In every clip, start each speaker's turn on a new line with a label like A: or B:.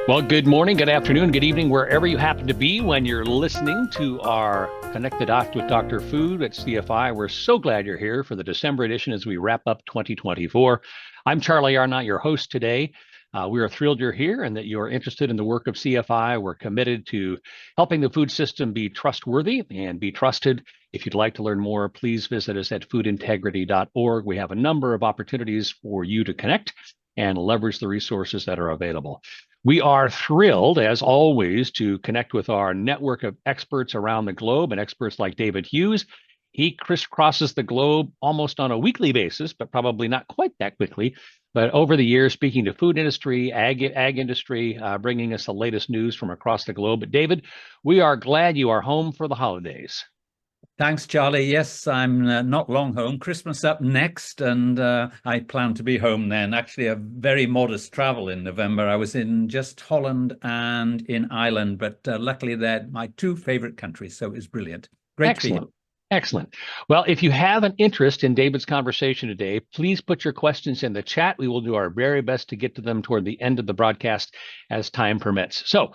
A: Well, good morning, good afternoon, good evening, wherever you happen to be when you're listening to our Connect the Dots with Dr. Food at CFI. We're so glad you're here for the December edition as we wrap up 2024. I'm Charlie Arnot, your host today. We are thrilled you're here and that you're interested in the work of CFI. We're committed to helping the food system be trustworthy and be trusted. If you'd like to learn more, please visit us at foodintegrity.org. We have a number of opportunities for you to connect and leverage the resources that are available. We are thrilled, as always, to connect with our network of experts around the globe and experts like David Hughes. He crisscrosses the globe almost on a weekly basis, but probably not quite that quickly. But over the years, speaking to food industry, ag industry, bringing us the latest news from across the globe. But David, we are glad you are home for the holidays.
B: Thanks, Charlie. Yes, I'm not long home. Christmas up next, and I plan to be home then. Actually, a very modest travel in November. I was in just Holland and in Ireland, but luckily they're my two favorite countries, so it was brilliant. Great to be here.
A: Excellent. Excellent. Well, if you have an interest in David's conversation today, please put your questions in the chat. We will do our very best to get to them toward the end of the broadcast as time permits. So,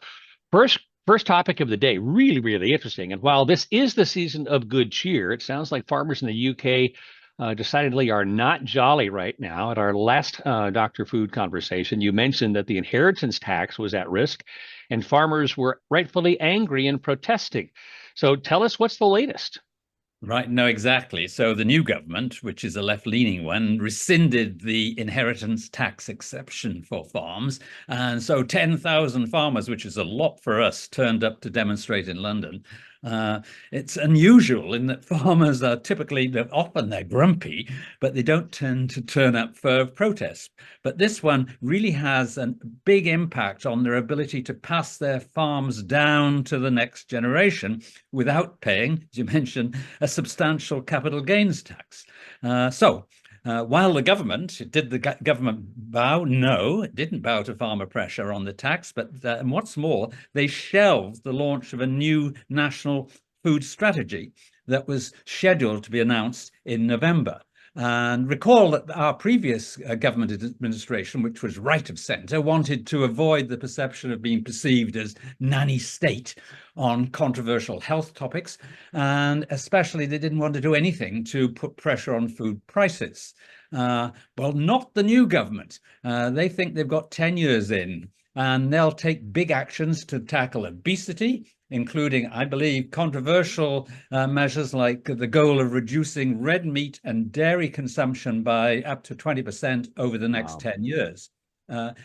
A: First topic of the day, really, really interesting. And while this is the season of good cheer, it sounds like farmers in the UK decidedly are not jolly right now. At our last Dr. Food conversation, you mentioned that the inheritance tax was at risk and farmers were rightfully angry and protesting. So tell us what's the latest.
B: Right, no, exactly. So the new government, which is a left-leaning one, rescinded the inheritance tax exception for farms. And so 10,000 farmers, which is a lot for us, turned up to demonstrate in London. It's unusual in that farmers are often they're grumpy, but they don't tend to turn up for protests. But this one really has a big impact on their ability to pass their farms down to the next generation without paying, as you mentioned, a substantial capital gains tax. While the government, did the government bow? No, it didn't bow to farmer pressure on the tax, but and what's more, they shelved the launch of a new national food strategy that was scheduled to be announced in November. And recall that our previous government administration, which was right of centre, wanted to avoid the perception of being perceived as nanny state on controversial health topics. And especially they didn't want to do anything to put pressure on food prices. Well, not the new government. They think they've got 10 years in and they'll take big actions to tackle obesity, including, I believe, controversial measures like the goal of reducing red meat and dairy consumption by up to 20% over the next 10 years.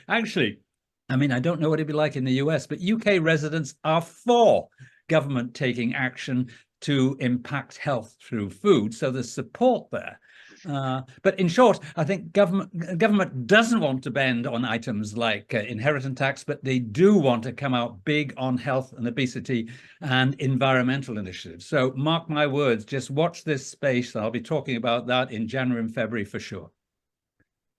B: Actually, I mean, I don't know what it'd be like in the US, but UK residents are for government taking action to impact health through food. So there's support there. But in short, I think government doesn't want to bend on items like inheritance tax, but they do want to come out big on health and obesity and environmental initiatives. So mark my words, just watch this space. I'll be talking about that in January and February for sure.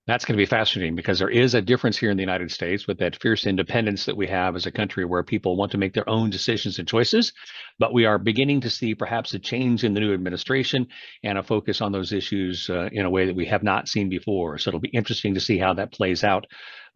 A: That's going to be fascinating because there is a difference here in the United States with that fierce independence that we have as a country where people want to make their own decisions and choices. But we are beginning to see perhaps a change in the new administration and a focus on those issues in a way that we have not seen before. So it'll be interesting to see how that plays out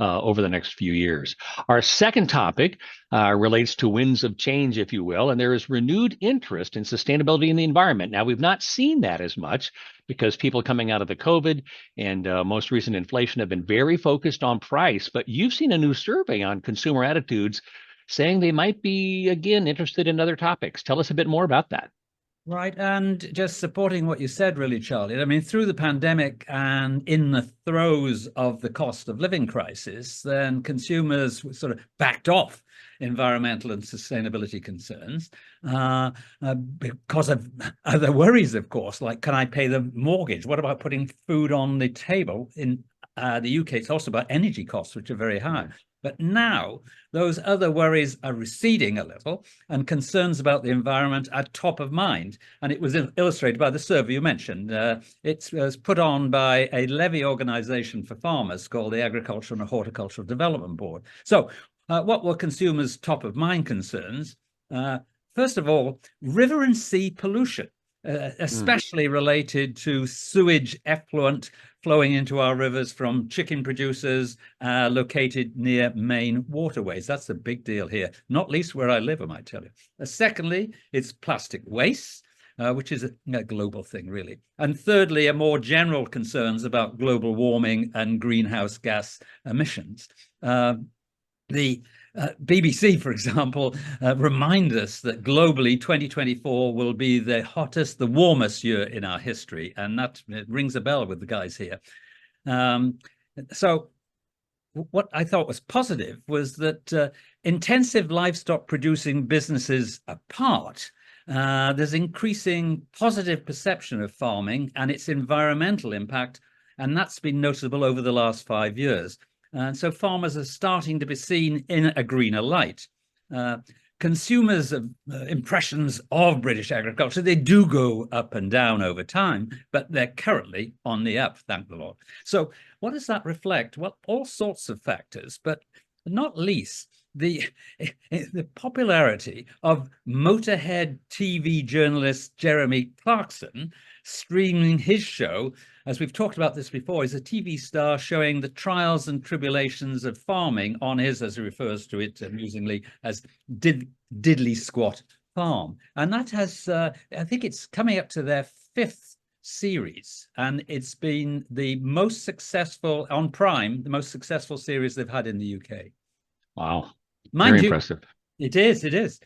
A: over the next few years. Our second topic relates to winds of change, if you will, and there is renewed interest in sustainability in the environment. Now, we've not seen that as much because people coming out of the COVID and most recent inflation have been very focused on price, but you've seen a new survey on consumer attitudes saying they might be, again, interested in other topics. Tell us a bit more about that.
B: Right. And just supporting what you said, really, Charlie. I mean, through the pandemic and in the throes of the cost of living crisis, then consumers sort of backed off environmental and sustainability concerns because of other worries, of course, like, can I pay the mortgage? What about putting food on the table? In the UK, it's also about energy costs, which are very high. But now those other worries are receding a little and concerns about the environment are top of mind. And it was illustrated by the survey you mentioned. It was put on by a levy organization for farmers called the Agricultural and Horticultural Development Board. So what were consumers' top of mind concerns? First of all, river and sea pollution. especially related to sewage effluent flowing into our rivers from chicken producers located near main waterways. That's a big deal here, not least where I live, I might tell you. Secondly, it's plastic waste, which is a global thing, really. And thirdly, are more general concerns about global warming and greenhouse gas emissions. The BBC, for example, remind us that globally 2024 will be the hottest, the warmest year in our history. And that rings a bell with the guys here. So what I thought was positive was that intensive livestock producing businesses apart, there's increasing positive perception of farming and its environmental impact. And that's been noticeable over the last 5 years. And so farmers are starting to be seen in a greener light. Consumers' impressions of British agriculture, they do go up and down over time, but they're currently on the up, thank the Lord. So what does that reflect? Well, all sorts of factors, but not least the popularity of Motorhead TV journalist Jeremy Clarkson streaming his show. As we've talked about this before, he's a TV star showing the trials and tribulations of farming on his, as he refers to it amusingly, as diddly squat farm. And that has, I think it's coming up to their 5th series, and it's been the most successful on Prime, the most successful series they've had in the UK.
A: Wow. Very impressive.
B: It is.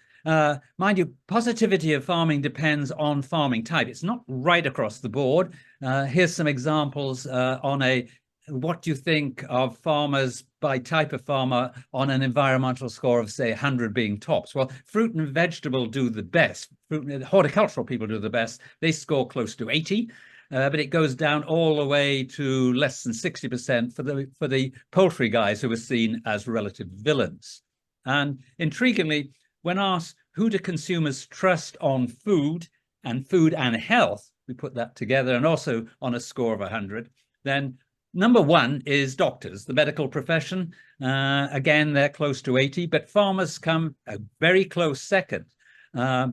B: Mind you, positivity of farming depends on farming type. It's not right across the board. Here's some examples on what do you think of farmers by type of farmer on an environmental score of, say, 100 being tops? Well, fruit and vegetable do the best. Fruit and horticultural people do the best. They score close to 80. But it goes down all the way to less than 60% for the poultry guys who are seen as relative villains. And intriguingly, when asked who do consumers trust on food and health, we put that together, and also on a score of 100, then number 1 is doctors, the medical profession. Again, they're close to 80, but farmers come a very close second. And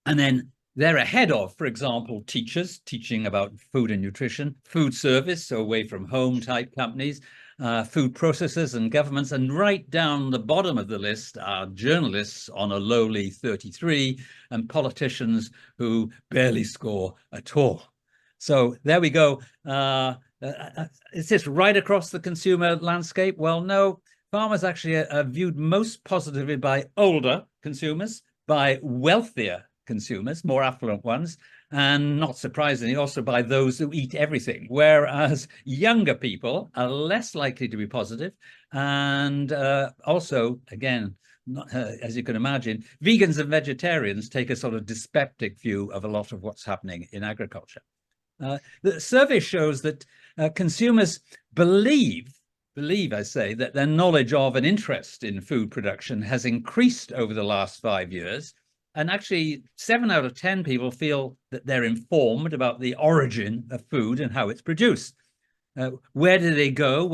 B: then they're ahead of, for example, teachers teaching about food and nutrition, food service, so away from home type companies, food processors and governments, and right down the bottom of the list are journalists on a lowly 33 and politicians who barely score at all. So there we go. Is this right across the consumer landscape? Well, no. Farmers actually are viewed most positively by older consumers, by wealthier consumers, more affluent ones, and not surprisingly also by those who eat everything, whereas younger people are less likely to be positive. And also, again, as you can imagine, vegans and vegetarians take a sort of dyspeptic view of a lot of what's happening in agriculture. The survey shows that consumers believe, I say, that their knowledge of and interest in food production has increased over the last 5 years. And actually, 7 out of 10 people feel that they're informed about the origin of food and how it's produced. Where do they go?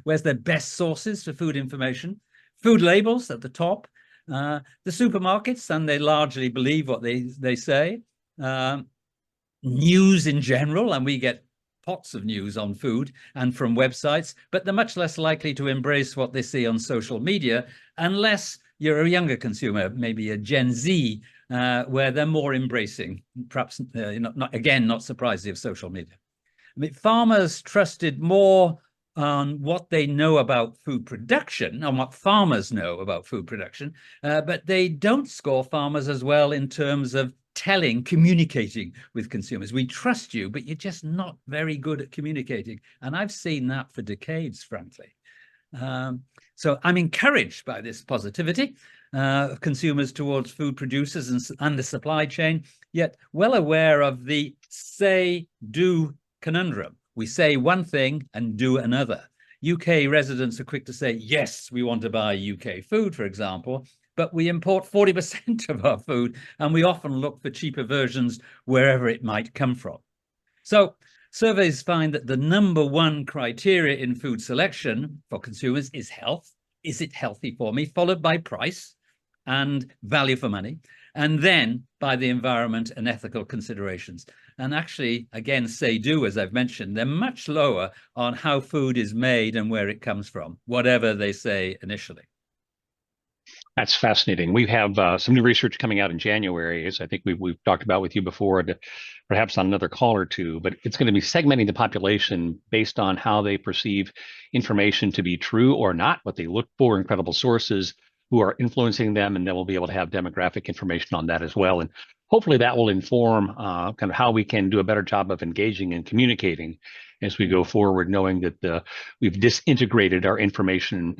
B: Where's their best sources for food information? Food labels at the top. The supermarkets, and they largely believe what they say. News in general, and we get pots of news on food and from websites, but they're much less likely to embrace what they see on social media, unless you're a younger consumer, maybe a Gen Z, where they're more embracing, perhaps, not surprisingly, of social media. I mean, farmers trusted more on what they know about food production, on what farmers know about food production, but they don't score farmers as well in terms of communicating with consumers. We trust you, but you're just not very good at communicating. And I've seen that for decades, frankly. So I'm encouraged by this positivity of consumers towards food producers and the supply chain, yet well aware of the say-do conundrum. We say one thing and do another. UK residents are quick to say, yes, we want to buy UK food, for example, but we import 40% of our food, and we often look for cheaper versions wherever it might come from. So surveys find that the number 1 criteria in food selection for consumers is health. Is it healthy for me? Followed by price. and value for money, and then by the environment and ethical considerations. And actually, again, say do, as I've mentioned, they're much lower on how food is made and where it comes from, whatever they say initially.
A: That's fascinating. We have some new research coming out in January, as I think we've talked about with you before, perhaps on another call or two, but it's going to be segmenting the population based on how they perceive information to be true or not, what they look for in credible sources, who are influencing them, and then we'll be able to have demographic information on that as well. And hopefully that will inform kind of how we can do a better job of engaging and communicating as we go forward, knowing that we've disintegrated our information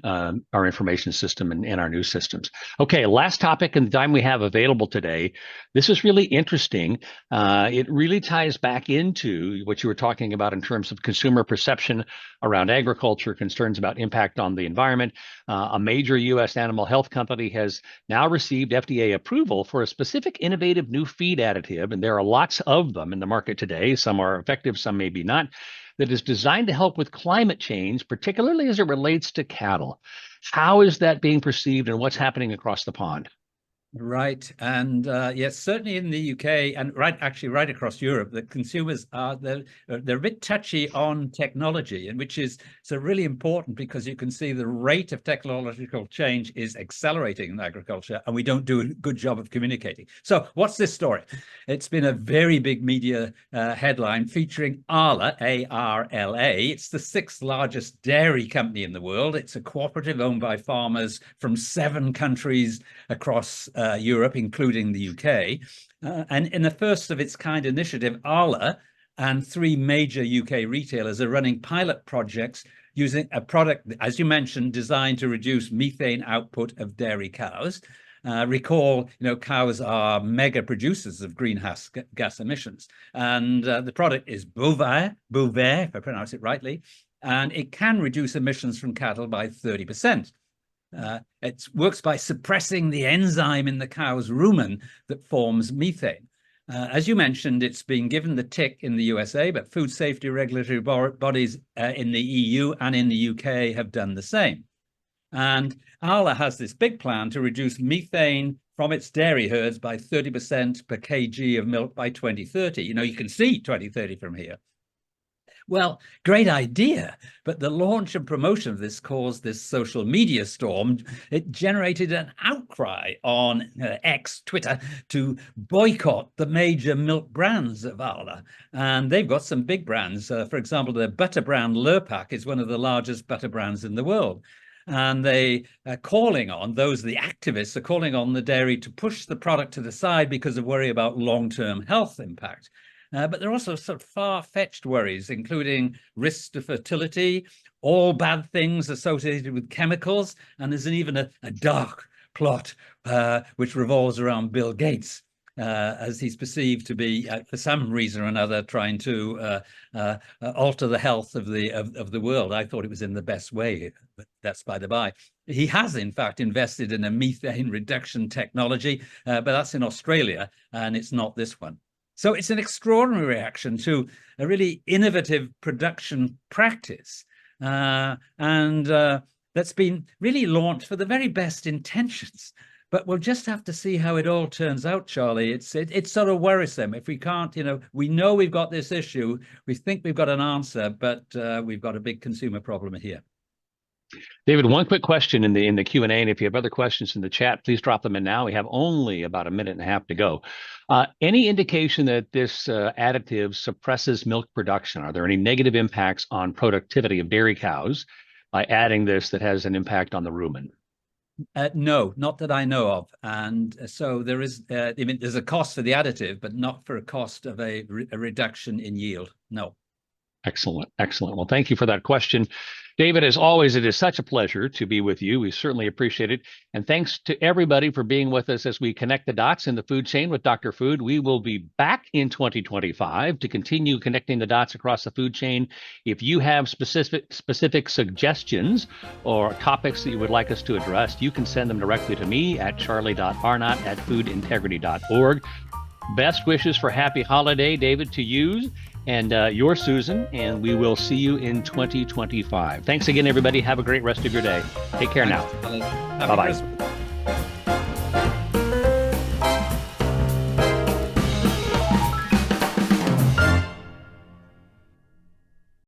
A: system and our news systems. Okay, last topic and the time we have available today. This is really interesting. It really ties back into what you were talking about in terms of consumer perception around agriculture, concerns about impact on the environment. A major U.S. animal health company has now received FDA approval for a specific innovative new feed additive, and there are lots of them in the market today. Some are effective, some maybe not, that is designed to help with climate change, particularly as it relates to cattle. How is that being perceived and what's happening across the pond?
B: Right. And yes, certainly in the UK and right across Europe, the consumers they're a bit touchy on technology, and which is so really important because you can see the rate of technological change is accelerating in agriculture, and we don't do a good job of communicating. So what's this story? It's been a very big media headline featuring Arla, A-R-L-A. It's the 6th largest dairy company in the world. It's a cooperative owned by farmers from 7 countries across Europe, including the UK. And in the first of its kind initiative, Arla and 3 major UK retailers are running pilot projects using a product, as you mentioned, designed to reduce methane output of dairy cows. Recall, cows are mega producers of greenhouse gas emissions. And the product is Bovaer, if I pronounce it rightly, and it can reduce emissions from cattle by 30%. It works by suppressing the enzyme in the cow's rumen that forms methane. As you mentioned, it's been given the tick in the USA, but food safety regulatory bodies in the EU and in the UK have done the same. And Arla has this big plan to reduce methane from its dairy herds by 30% per kg of milk by 2030. You can see 2030 from here. Well, great idea, but the launch and promotion of this caused this social media storm. It generated an outcry on X, Twitter, to boycott the major milk brands of Arla. And they've got some big brands. For example, the butter brand Lurpak is one of the largest butter brands in the world. And they are calling on the activists are calling on the dairy to push the product to the side because of worry about long-term health impact. But there are also sort of far-fetched worries, including risks to fertility, all bad things associated with chemicals, and there's even a dark plot which revolves around Bill Gates, as he's perceived to be, for some reason or another, trying to alter the health of the world. I thought it was in the best way, but that's by the by. He has, in fact, invested in a methane reduction technology, but that's in Australia, and it's not this one. So it's an extraordinary reaction to a really innovative production practice, and that's been really launched for the very best intentions. But we'll just have to see how it all turns out, Charlie. It's sort of worrisome if we can't, we know we've got this issue, we think we've got an answer, but we've got a big consumer problem here.
A: David, one quick question in the Q&A, and if you have other questions in the chat, please drop them in now. We have only about a minute and a half to go. Any indication that this additive suppresses milk production? Are there any negative impacts on productivity of dairy cows by adding this that has an impact on the rumen?
B: No, not that I know of. And so there is, there's a cost for the additive, but not for a cost of a reduction in yield. No.
A: Excellent. Excellent. Well, thank you for that question. David, as always, it is such a pleasure to be with you. We certainly appreciate it. And thanks to everybody for being with us as we connect the dots in the food chain with Dr. Food. We will be back in 2025 to continue connecting the dots across the food chain. If you have specific suggestions or topics that you would like us to address, you can send them directly to me at charlie.arnott@foodintegrity.org. Best wishes for happy holiday, David, to you and your Susan, and we will see you in 2025. Thanks again, everybody. Have a great rest of your day. Take care now. Bye-bye.